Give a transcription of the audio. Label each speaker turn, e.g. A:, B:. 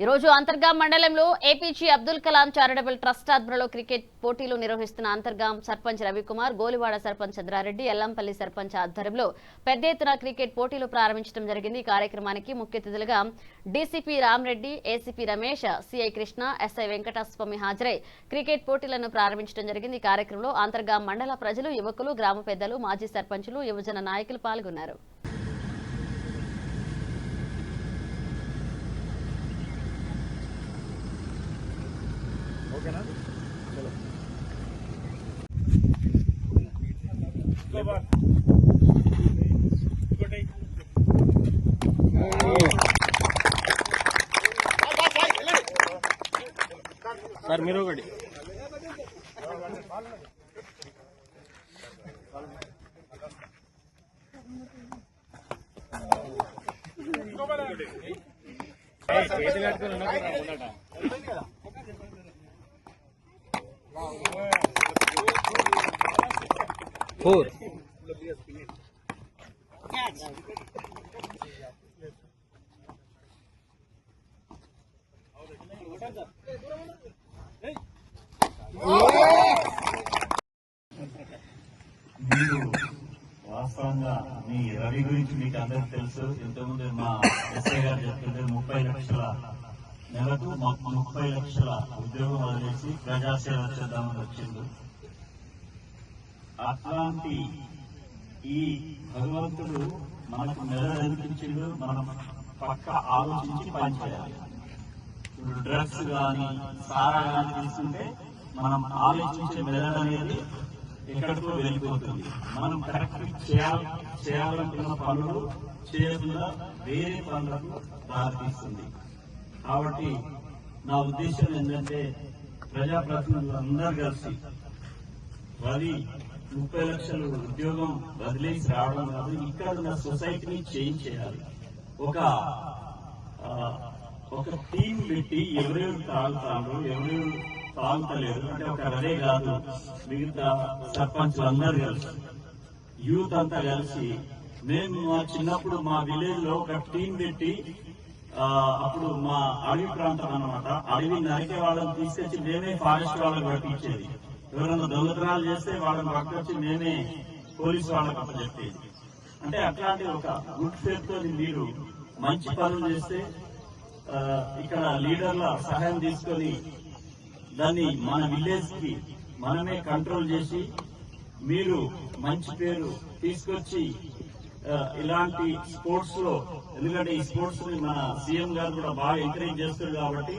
A: ఈరోజు అంతర్గాం మండలంలో APG Abdul Kalam charitable trust ఆధ్వర్యంలో క్రికెట్ పోటీలు నిర్వహిస్తున్న అంతర్గాం సర్పంచ్ రవికుమార్, గోలివాడ సర్పంచ్ చంద్రారెడ్డి, ఎల్లంపల్లి సర్పంచ్ ఆధ్వర్యంలో పెద్ద ఎత్తున క్రికెట్ పోటీలు ప్రారంభించడం జరిగింది। ఈ కార్యక్రమానికి ముఖ్య అతిథులుగా DCP Rama Reddy, ACP Ramesh, CI Krishna, SI Venkataswamy హాజరై క్రికెట్ పోటీలను ప్రారంభించడం జరిగింది। ఈ కార్యక్రమంలో అంతర్గాం మండల ప్రజలు, యువకులు, గ్రామ పెద్దలు, మాజీ సర్పంచులు, యువజన నాయకులు పాల్గొన్నారు।
B: सर मेरे को फोर
C: వాస్తవంగా మీ రవి గురించి మీకు అందరికి తెలుసు। ఇంతకుముందు మా ఎస్ఐ గారు చెప్తుంటే 30 లక్షల నెలకు 30 లక్షల ఉద్యోగం వదిలేసి ప్రజాసేవ చేద్దామని వచ్చింది। అట్లాంటి ఈ భగవంతుడు మనకు మెదడు అనిపించిండు, మనం పక్క ఆలోచించి పనిచేయాలి। ఇప్పుడు డ్రగ్స్ కానీ సారా కానీ తీసుకుంటే మనం ఆలోచించే మెదడు అనేది ఎక్కడికో వెళ్ళిపోతుంది। మనం కరెక్ట్ చేయాలనుకున్న పనులు చేయకుండా వేరే పనులకు దారితీస్తుంది। కాబట్టి నా ఉద్దేశం ఏంటంటే ప్రజాప్రతినిధులు అందరూ కలిసి రవి 30 లక్షలు ఉద్యోగం వదిలేసి రావడం కాదు, ఇక్కడ ఉన్న సొసైటీని చేంజ్ చేయాలి। ఒక టీం పెట్టి ఎవరెవరు తాగుతారు, ఎవరెవరు తాగుతలేరు అంటే ఒక రవే కాదు, మిగతా సర్పంచ్లు అందరూ కలిసి, యూత్ అంతా కలిసి, మేము మా చిన్నప్పుడు మా విలేజ్ లో ఒక టీం పెట్టి అప్పుడు మా అడవి ప్రాంతం అన్నమాట, అడవి నరికే వాళ్ళని తీసుకొచ్చి మేమే ఫారెస్ట్ వాళ్ళకి పట్టించేది। ఎవరైనా దొంగతనాలు చేస్తే వాళ్ళని పట్టుకొచ్చి మేమే పోలీసు వాళ్ళకి అప్పచెప్పేది। అంటే అట్లాంటి ఒక గుడ్ ఫేత్ తో మీరు మంచి పనులు చేస్తే ఇక్కడ లీడర్ల సహాయం తీసుకొని దాన్ని మన విలేజ్ కి మనమే కంట్రోల్ చేసి మీరు మంచి పేరు తీసుకొచ్చి ఇలాంటి స్పోర్ట్స్ లో, ఎందుకంటే ఈ స్పోర్ట్స్ ని మన సీఎం గారు కూడా బాగా ఎంకరేజ్ చేస్తారు కాబట్టి